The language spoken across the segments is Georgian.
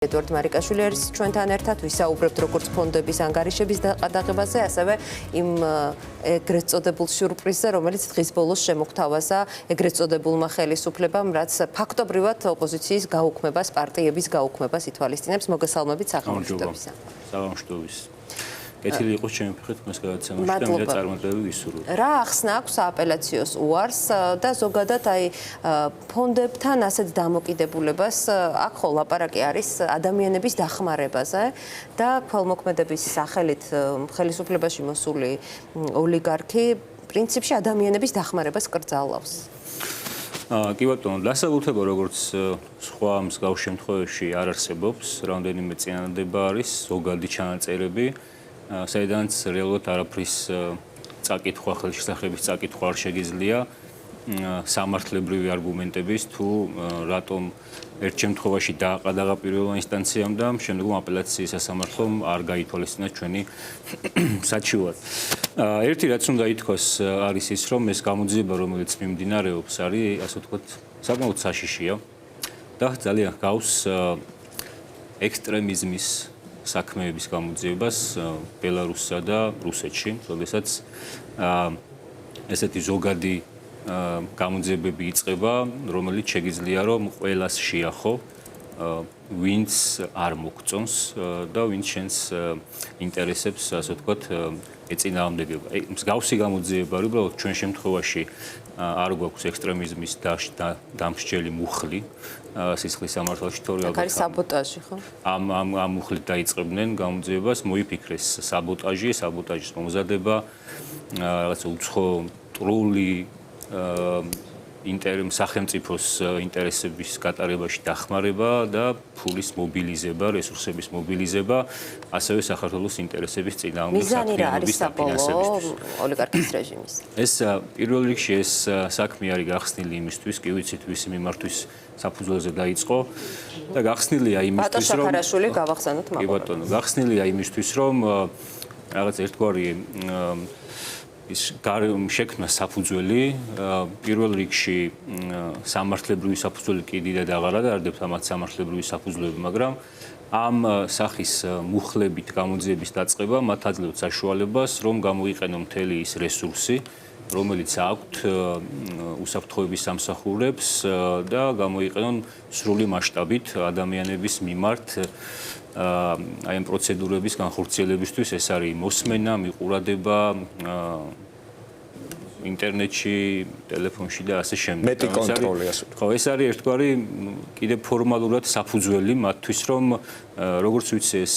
ედვარდ მარიკაშვილი არის ჩვენთან ერთად ვისაუბრებთ როგორც ფონდების ანგარიშების ყადაღებაზე, ასევე იმ ეგრეთ წოდებულ სიურპრიზზე, რომელიც დღის ბოლოს შემოგთავაზა ეგრეთ წოდებულმა ხელისუფლებამ, რაც ფაქტობრივად ოპოზიციის გაუქმებას, პარტიების გაუქმებას ითვალისწინებს. მოგესალმებით სახელმწიფოებისა. Სახელმწიფოების. კეთილი იყოს ჩემი ფიქრით მას გადაცემაში და მე წარმატებები ვისურვებ. რა ახსნა აქვს აპელაციოს უარს და ზოგადად აი ფონდებთან ასეთ დამოკიდებულებას აქ ხო ლაპარაკი არის ადამიანების დახმარებაზე და ქველმოქმედების სახელით ხელისუფლებაში მოსული ოლიგარქი პრინციპში ადამიანების დახმარებას კრძალავს. კი ბატონო, დასაბუთება როგორც სხვა მსგავს შემთხვევაში არ არსებობს, რამდენიმე წინადადება არის, ზოგადი ჩანაწერები საიდანაც რეალურად არაფრის წაკითხვა, ხელშესახების წაკითხვა არ შეგიძლია სამართლებრივი არგუმენტების თუ რატომ ერთ შემთხვევაში დააყადაღა პირველ ინსტანციამ და შემდგომ აპელაციის სასამართლომ არ გაითვალისწინა ჩვენი საჩივად. ერთი რაც უნდა ითქვას არის ის, რომ ეს გამოძიება, რომელიც მიმდინარეობს, არის ასე ვთქვათ, საკმაოდ საშიშია და ძალიან გავს ექსტრემიზმის საქმეების გამოძიებას ბელარუსსა და რუსეთში, როდესაც ესეთი ზოგადი გამოძიებები იწყება, რომელიც შეგიძლია რომ ყველას შეახო, ვინც არ მოგწონს და ვინც შენს ინტერესებს, ასე ვთქვათ, ეწინააღმდეგება. მსგავსი გამოძიება არის, უბრალოდ ჩვენ შემთხვევაში არ გვაქვს ექსტრემიზმის დამსჯელი მუხლი სისხლის სამართალში თორე ალბათ არის საბოტაჟი, ხო? ამ მუხლით დაიწყებდნენ გამოძიებას, მოიფიქრეს საბოტაჟის მომზადება, რაღაცა უცხო ტრული სახელმწიფოს ინტერესების გატარებაში დახმარება და ფულის მობილიზება, რესურსების მობილიზება, ასევე საქართველოს ინტერესების წინააღმდეგ საქმიანობის დაფინანსებისთვის. ოლიგარქიის რეჟიმის. ეს პირველ რიგში ეს საქმე არის გახსნილი იმისთვის, კი ვიცით ვისი მიმართვის საფუძველზე დაიწყო და გახსნილია იმისთვის, რომ ბატოშაქარაშვილი გავახსენოთ კი ბატონო, გახსნილია იმისთვის, რომ რაღაც ერთგვარი ის შექმნა საფუძველი პირველ რიგში სამართლებრივი საფუძველი კი დიდად აღარ ადარდებთ ამათ სამართლებრივი საფუძვლები, მაგრამ ამ სახის მუხლებით გამოძიების დაწყება მათ აძლევთ საშუალებას, რომ გამოიყენონ მთელი ის რესურსი, რომელიც აქვთ უსაფრთხოების სამსახურებს და გამოიყენონ სრული მასშტაბით ადამიანების მიმართ აი ამ პროცედურების განხორციელებისთვის. ეს არის მოსმენა, მიყურადება ინტერნეტში, ტელეფონში და ასე შემდეგ. მეტი კონტროლი ასე. ხო, ეს არის ერთგვარი კიდე ფორმალურად საფუძველი მათთვის, რომ როგორც ვიცი ეს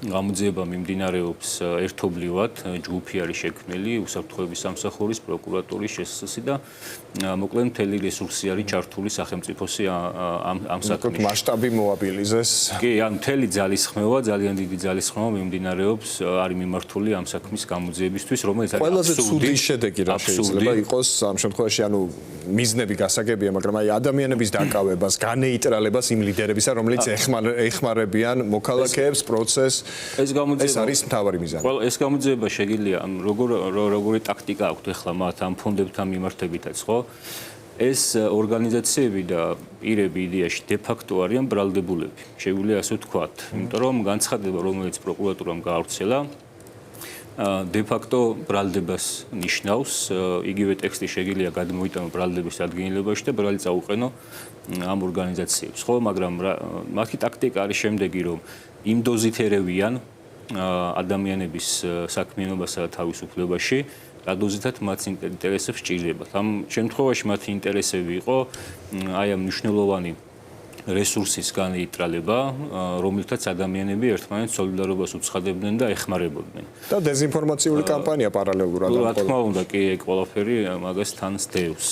გამოძიება მიმდინარეობს ერთობლივად, ჯგუფი არის შექმნილი, უსაფრთხოების სამსახურის, პროკურატურის, შესსსი და მოკლედ მთელი რესურსი არის ჩართული სახელმწიფოსი ამ საქმეში. მასშტაბი მოაბილიზეს. კი, ან მთელი ძალისხმევა, ძალიან დიდი ძალისხმევა მიმდინარეობს, არის მიმართული ამ საქმის გამოძიებისთვის, რომელიც არის ყველაზე ცუდი შედეგი რა შეიძლება იყოს ამ შემთხვევაში, ანუ მიზნები გასაგებია, მაგრამ აი ადამიანების დაკავებას, განეიტრალებას იმ ლიდერებისა, რომელიც ეხმარებიან მოქალაქეებს პროცესს. ეს არის მთავარი მიზანი. Well, ეს გამოძიება შეგიძლია როგორი ტაქტიკა აქვთ ახლა მათ ამ ფონდებთან მიმართებითაც, ხო? ეს ორგანიზაციები და პირები იდეაში de facto არიან ბრალდებულები. შეგვიძლია ასე ვთქვათ, იმიტომ რომ განცხადება, რომელიც პროკურატურამ გაავრცელა, de facto ბრალდებას ნიშნავს, იგივე ტექსტი შეგიძლია გადმოიტანო ბრალდების ადგილებაში და ბრალი წაუყენო ამ ორგანიზაციებს, ხო? მაგრამ მათი ტაქტიკა არის შემდეგი, რომ იმ დოზით ერევიან ადამიანების საქმიანობასა და თავისუფლებაში, რა დოზითაც მათ ინტერესებს სჭირდებათ. ამ შემთხვევაში მათი ინტერესები იყო აი ამ მნიშვნელოვანი რესურსის განეიტრალება, რომელთაც ადამიანები ერთმანეთს სოლიდარობას უცხადებდნენ და ეხმარებოდნენ. და დეზინფორმაციული კამპანია პარალელურად რა თქმა უნდა, კი, ყველაფერი მაგას თან სდევს.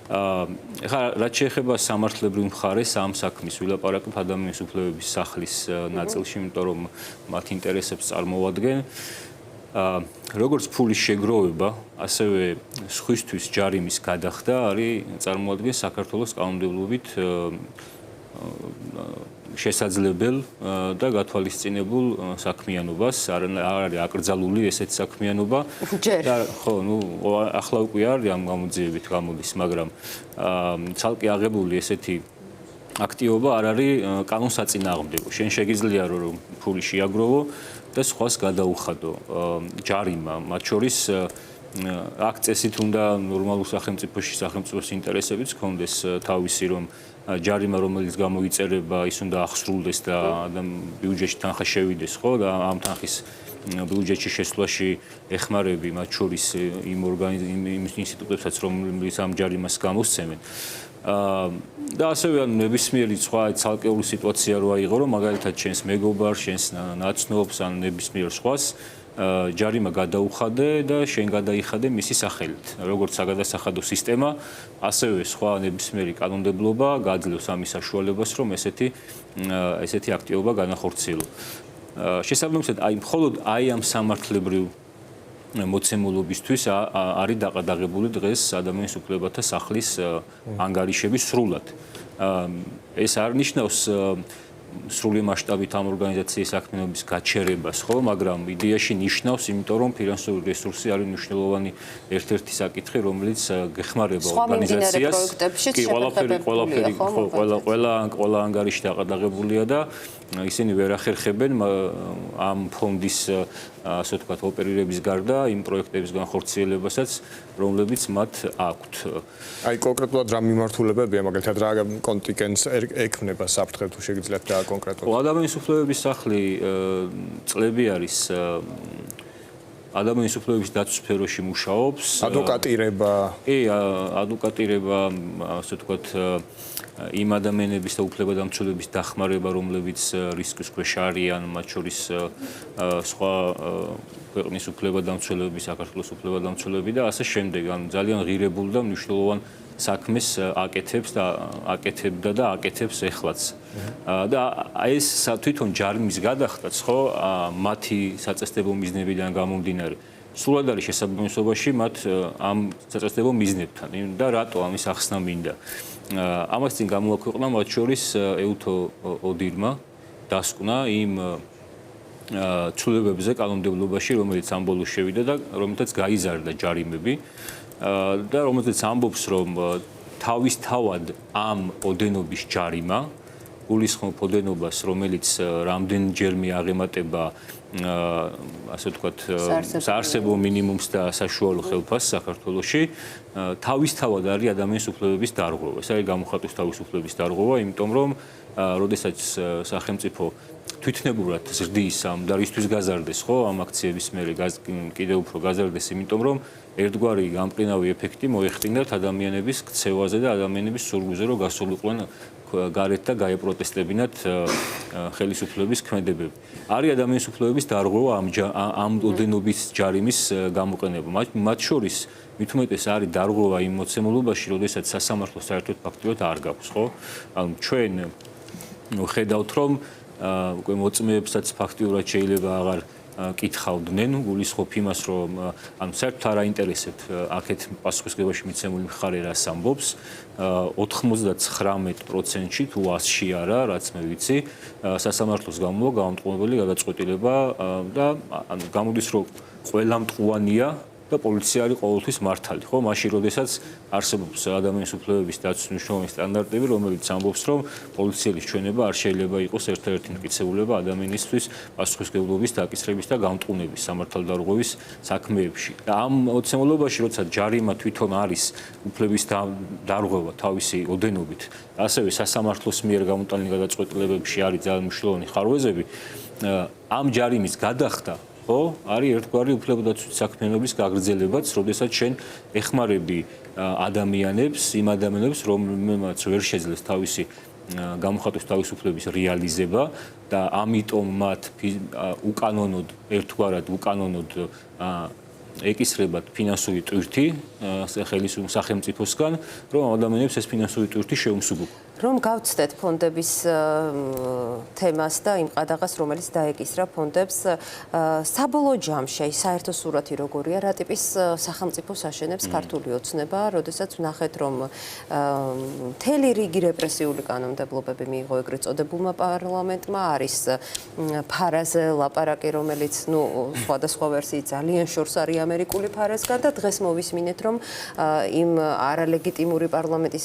ეხლა რაც შეეხება სამართლებრივ მხარეს ამ საქმის, ვილაპარაკებ ადამიანის უფლებების სახლის ნაწილში, იმიტომ რომ მათ ინტერესებს წარმოვადგენ. როგორც ფულის შეგროვება, ასევე სხვისთვის ჯარიმის გადახდა არის წარმოადგენს საქართველოს კანონმდებლობით შესაძლებელ და გათვალისწინებულ საქმიანობას, არ არის აკრძალული ესეთი საქმიანობა. და ხო, ნუ ახლა უკვე არის ამ გამოძიებით გამოდის, მაგრამ ცალკე აღებული ესეთი აქტივობა არ არის კანონსაწინააღმდეგო. შენ შეგიძლია რომ ფული შეაგროვო და სხვას გადაუხადო ჯარიმა, მათ შორის აქ წესით უნდა ნორმალურ სახელმწიფოში სახელმწიფოს ინტერესებიც ჰქონდეს თავისი რომ ჯარიმა რომელიც გამოიწერება ის უნდა აღსრულდეს და ბიუჯეტში თანხა შევიდეს ხო და ამ თანხის ბიუჯეტში შესვლაში ეხმარები მათ შორის იმ ინსტიტუტებსაც რომლებიც ამ ჯარიმას გამოსცემენ და ასევე ნებისმიერი სხვა ცალკეული სიტუაცია რო აიღო რომ მაგალითად შენს მეგობარს შენს ნაცნობს ან ნებისმიერ სხვას ჯარიმა გადაუხადე და შენ გადაიხადე მისი სახელით. როგორც საგადასახადო სისტემა, ასევე სხვა ნებისმიერი კანონმდებლობა გააძლევს ამის საშუალებას, რომ ესეთი აქტივობა განახორციელო. შესაბამისად, მხოლოდ ამ სამართლებრივ მოცემულობისთვის არის დაყადაღებული დღეს ადამიანის უფლებათა სახლის ანგარიშები სრულად. ეს არ ნიშნავს სრული მასშტაბით ამ ორგანიზაციის საქმიანობის გაჩერებას, ხო, მაგრამ იდეაში ნიშნავს, იმიტომ რომ ფინანსური რესურსი არის მნიშვნელოვანი ერთ-ერთი საკითხი, რომელიც გეხმარება ორგანიზაციას. კი, ყველა ანგარიში დაყადაღებულია და ისინი ვერ ახერხებენ ამ ფონდის ასე ვთქვათ ოპერირების გარდა იმ პროექტების განხორციელებასაც, რომლებიც მათ აქვთ. აი კონკრეტულად რა მიმართულებებია, მაგალითად რა კონტინგენტს ექმნება საფრთხე თუ შეგიძლიათ და კონკრეტულად. ადამიანის უფლებების სახლი წლები არის ადამიანის უფლებების დაცვის სფეროში მუშაობს. ადვოკატირება. კი, ადვოკატირება, ასე ვთქვათ, იმ ადამიანების და უფლებადამცველების დახმარება, რომლებიც რისკის ქვეშ არიან, მათ შორის სხვა ქვეყნის უფლებადამცველები, საქართველოს უფლებადამცველები და ასე შემდეგ. ანუ ძალიან ღირებულ და მნიშვნელოვან საქმეს აკეთებს და აკეთებდა და აკეთებს ეხლაც. და ეს თვითონ ჯარიმის გადახდაც, ხო, მათი საწესდებო მიზნებიდან გამომდინარე. სულად არის შესაბამისობაში მათ ამ საწესდებო მიზნებთან და რატო ამის ახსნა მინდა. ამას წინ გამოაქვეყნა მათ შორის ეუთო ოდირმა დასკვნა იმ ცვლილებებზე კანონმდებლობაში, რომელიც ამ ბოლოს შევიდა და რომელთაც გაიზარდა ჯარიმები და რომელთაც ამბობს, რომ თავისთავად ამ ოდენობის ჯარიმა გულისხმობ ოდენობას, რომელიც რამდენჯერმე აღემატება ასე ვთქვათ საარსებო მინიმუმს და საშუალო ხელფასს საქართველოში, თავისთავად არის ადამიანის უფლებების დარღვევა. ეს არის გამოხატვის თავისუფლების დარღვევა, იმიტომ რომ როდესაც სახელმწიფო თვითნებურად ზრდის ამ და რისთვის გაზარდეს, ხო, ამ აქციების მერე კიდევ უფრო გაზარდეს, იმიტომ რომ ერთგვარი გამყინავი ეფექტი მოეხდინათ ადამიანების ქცევაზე და ადამიანების სურვილზე, რომ გასულიყვნენ გარეთ და გაეპროტესტებინათ ხელისუფლების ქმედებები. არის ადამიანის უფლებების დარღვევა ამ ოდენობის ჯარიმის გამოყენება. მათ შორის მით უმეტეს არის დარღვევა იმ მოცემულობაში, როდესაც სასამართლო საერთოდ ფაქტიურად არ გაქვს, ხო? ანუ ჩვენ ხედავთ, რომ უკვე მოწმეებსაც ფაქტიურად შეიძლება აღარ კითხავდნენ, გულისხმობ იმას, რომ ანუ საერთოდ არ აინტერესებთ აქეთ პასუხისმგებაში მიცემული მხარე რას ამბობს. 99%-ში თუ 100-ში არა, რაც მე ვიცი, სასამართლოს გამოვა გამომტყუნებელი გადაწყვეტილება და ანუ გამოდის, რომ ყველა მტყუანია და პოლიცია არის ყოველთვის მართალი, ხო? მაშინ, როდესაც არსებობს ადამიანის უფლებების დაცვის მნიშვნელოვანი სტანდარტები, რომელიც ამბობს, რომ პოლიციელის ჩვენება არ შეიძლება იყოს ერთ-ერთი მტკიცებულება ადამიანისთვის პასუხისმგებლობის დაკისრების და გამტყუნების სამართალდარღვევის საქმეებში. და ამ მოცემულობაში, როცა ჯარიმა თვითონ არის უფლების დარღვევა თავისი ოდენობით, ასევე სასამართლოს მიერ გამოტანილი გადაწყვეტილებებში არის ძალიან მნიშვნელოვანი ხარვეზები, ამ ჯარიმის გადახდა ხო, არის ერთგვარი უფლებადაცვის საქმიანობის გაგრძელებაც, როდესაც შენ ეხმარები ადამიანებს, იმ ადამიანებს, რომელმაც ვერ შეძლეს თავისი გამოხატვის თავისუფლების რეალიზება და ამიტომ მათ უკანონოდ, ერთგვარად უკანონოდ ეკისრებათ ფინანსური ტვირთი სახელმწიფოსგან, რომ ადამიანებს ეს ფინანსური ტვირთი შეუმსუბუქო. რომ გავცდეთ ფონდების თემას და იმ ყადაღას, რომელიც დაეკისრა ფონდებს, საბოლოო ჯამში საერთო სურათი როგორია, რა ტიპის სახელმწიფოს აშენებს ქართული ოცნება, როდესაც ვნახეთ, რომ მთელი რიგი რეპრესიული კანონმდებლობები მიიღო ეგრეთ წოდებულმა პარლამენტმა, არის ფარაზე ლაპარაკი, რომელიც, სხვადასხვა ვერსიით ძალიან შორს არის ამერიკული ფარასგან და დღეს მოვისმინეთ, რომ იმ არალეგიტიმური პარლამენტის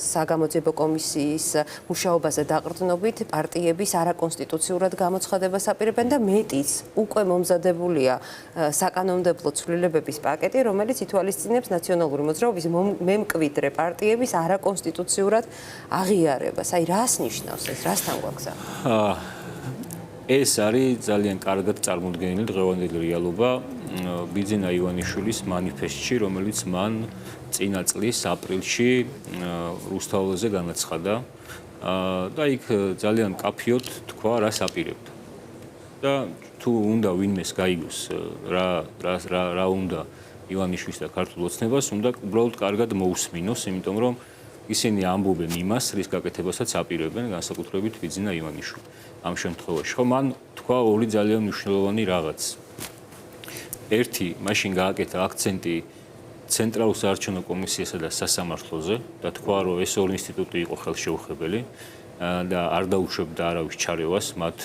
საგამოძიებო კომისიის ოპოზიციის მუშაობაზე დაყრდნობით პარტიების არაკონსტიტუციურად გამოცხადებას აპირებენ და მეტიც უკვე მომზადებულია საკანონმდებლო ცვლილებების პაკეტი, რომელიც ითვალისწინებს ნაციონალური მოძრაობის მემკვიდრე პარტიების არაკონსტიტუციურად აღიარებას. აი რას ნიშნავს ეს? რასთან გვაგზავნა? ეს არის ძალიან კარგად წარმოდგენილი დღევანდელი რეალობა ბიძინა ივანიშვილის მანიფესტში, რომელიც მან წინა წლის აპრილში რუსთაველზე განაცხადა და იქ ძალიან კაფიოდ თქვა, რას აპირებდა. და თუ უნდა ვინმეს გაიგოს რა უნდა ივანიშვილს და ქართულ ოცნებას, უნდა უბრალოდ კარგად მოусმინოს, იმიტომ რომ ისინი ამბობენ იმას, რის გაკეთებასაც აპირებენ, განსაკუთრებით ბიძინა ივანიშვილი. ამ შემთხვევაში ხო მან თქვა ორი ძალიან მნიშვნელოვანი რაღაც. ერთი, მაშინ გააკეთა აქცენტი ცენტრალურ საარჩევნო კომისიასა და სასამართლოზე და თქვა, რომ ეს ორი ინსტიტუტი იყო ხელშეუხებელი და არ დაუშვებდა არავის ჩარევას მათ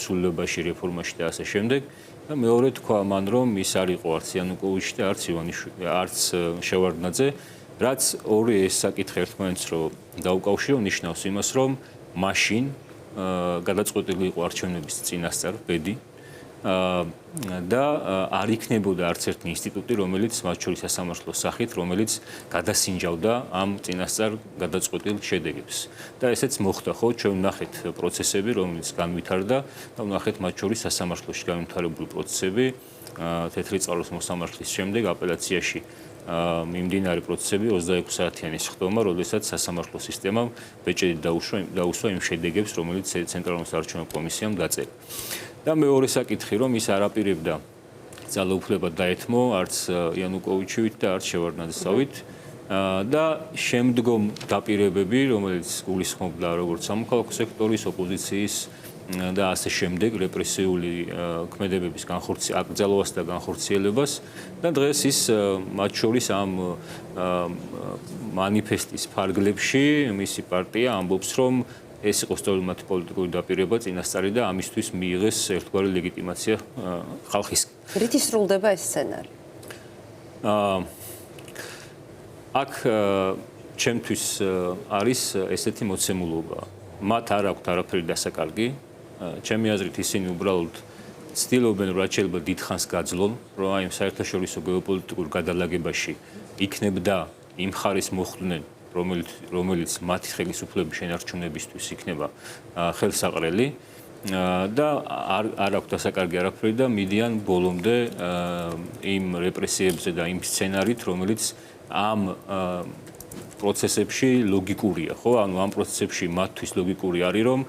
ცვლილებაში, რეფორმაში და ასე შემდეგ. და მეორე თქვა მან, რომ ის არ იყო არც იანუკოვიჩი და არც ივანიშვილი, არც შევარდნაძე, რაც ორი ეს საკითხი ერთმანეთს რო დაუკავშირო, ნიშნავს იმას, რომ მაშინ გადაწყვეტილი იყო არჩევნების წინასწარ ბედი და არ იქნებოდა არც ერთი ინსტიტუტი, რომელიც მათ შორის სასამართლოს სახით, რომელიც გადასინჯავდა ამ წინასწარ გადაწყვეტილ შედეგებს. და ესეც მოხდა, ხო, ჩვენ ვნახეთ პროცესები, რომელიც განვითარდა და ვნახეთ მათ შორის სასამართლოში განვითარებული პროცესები, თეთრი წყაროს მოსამართლის შემდეგ აპელაციაში მიმდინარე პროცესები 26 საათიანი სხდომა, როდესაც სასამართლო სისტემამ ბეჭედი დაუსვა იმ შედეგებს, რომელიც ცენტრალურ საარჩევნო კომისიამ დაწერა. და მეორე საკითხი, რომ ის არ აპირებდა ძალაუფლება დაეთმო არც იანუკოვიჩივით და არც შევარდნაძესავით და შემდგომ დაპირებები, რომელიც გულისხმობდა როგორც სამოქალაქო სექტორის, ოპოზიციის და ასე შემდეგ რეპრესიული ქმედებების აკრძალვას და განხორციელებას და დღეს ის მათ შორის ამ მანიფესტის ფარგლებში მისი პარტია ამბობს, რომ ეს იყო სწორედ მათი პოლიტიკური დაპირება წინასწარი და ამისთვის მიიღეს ერთგვარი ლეგიტიმაცია ხალხისგან. რითი სრულდება ეს სცენარი? აქ ჩემთვის არის ესეთი მოცემულობა. მათ არ აქვთ არაფერი დასაკარგი. ჩემი აზრით ისინი უბრალოდ ცდილობენ, რომ რაც შეიძლება დიდხანს გაძლონ, რომ აი საერთაშორისო გეოპოლიტიკურ გადალაგებაში იქნებდა იმ ხარის მოხდნენ, რომელიც მათი ხელისუფლების შენარჩუნებისთვის იქნება ხელსაყრელი და არ აქვთ დასაკარგი არაფერი და მიდიან ბოლომდე იმ რეპრესიებზე და იმ სცენარით, რომელიც ამ პროცესებში ლოგიკურია, ხო? ანუ ამ პროცესებში მათთვის ლოგიკური არის, რომ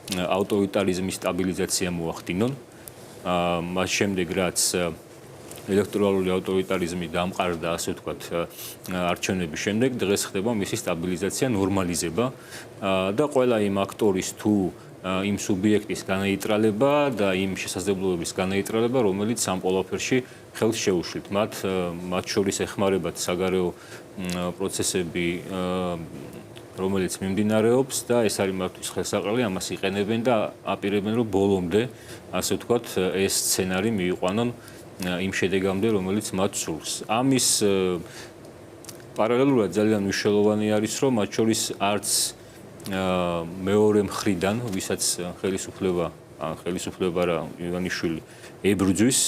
ავტორიტარიზმის სტაბილიზაცია მოახდინონ. მას შემდეგ, რაც ელექტორალური ავტორიტარიზმი დამყარდა, ასე ვთქვათ, არჩევნების შემდეგ, დღეს ხდება მისი სტაბილიზაცია, ნორმალიზება და ყველა იმ აქტორის თუ იმ სუბიექტის განეიტრალება და იმ შესაძლებლობების განეიტრალება, რომელიც ამ ყველაფერში ხელს შეუშვით. მათ შორის ეხმარებათ საგარეო პროცესები, რომელიც მიმდინარეობს და ეს არის მათთვის ხელსაყრელი, ამას იყენებენ და აპირებენ, რომ ბოლომდე, ასე ვთქვათ, ეს სცენარი მიიყვანონ იმ შედეგამდე, რომელიც მათ სურს. ამის პარალელურად ძალიან მნიშვნელოვანი არის, რომ მათ შორის არც მეორე მხრიდან, ვისაც ხელისუფლება რა ივანიშვილი ებრძვის,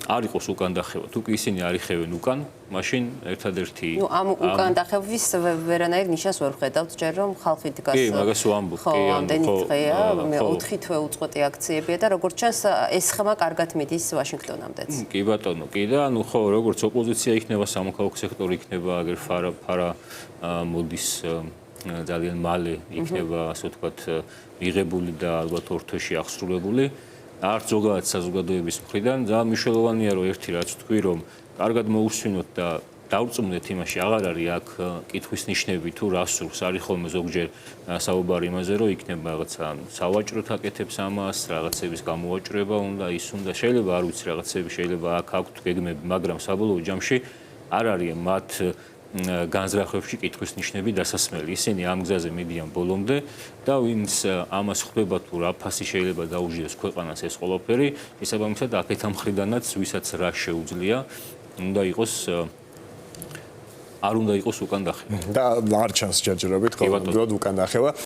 არ იყოს უკან დახევა. თუ კი ისინი არ იხევენ უკან, მაშინ ერთადერთი ამ უკან დახევის ვერანაირ ნიშანს ვერ ვხედავთ, ჯერ რომ ხალხი დგას. კი, მაგას ვამბობ, კი, ამდენი დღეა, 4 თვე უწყვეტი აქციებია და როგორც ჩანს, ეს ხმა კარგად მიდის ვაშინგტონამდეც. კი ბატონო, კი და ანუ ხო, როგორც ოპოზიცია იქნება, სამოქალაქო სექტორი იქნება, აგერ ფარა მოდის ძალიან მალე იქნება, ასე ვთქვათ, მიღებული და ალბათ ორ თვეში აღსრულებული. არც ზოგადად საზოგადოების მხრიდან ძალიან მნიშვნელოვანია, რომ ერთი რაც თქვი, რომ კარგად მოусვინოთ და დავწმუნდეთ იმაში, აღარ არის აქ კითხვის ნიშნები თუ რა სურს, არის ხოლმე ზოგჯერ საუბარი იმაზე, რომ იქნება რაღაცა სავაჭროთ აკეთებს ამას, რაღაცების გამოვაჭრება უნდა, ის უნდა, შეიძლება არ ვიცი რაღაცები, შეიძლება აქ აქვთ გეგმები, მაგრამ საბოლოო ჯამში არ არის მათ განზრახვებში კითხვის ნიშნები დასასმელი. ისინი ამ გზაზე მიდიან ბოლომდე და ვინც ამას ხვდება თუ რა ფასი შეიძლება დაუჟიოს ქვეყანას ეს ყველაფერი, ისაბამისად აქეთ ამ მხრიდანაც ვისაც რა შეუძლია, უნდა იყოს არ უნდა იყოს უკან დახევა. და არ ჩანს ჯერჯერობით, ხოლმე უკან დახევა.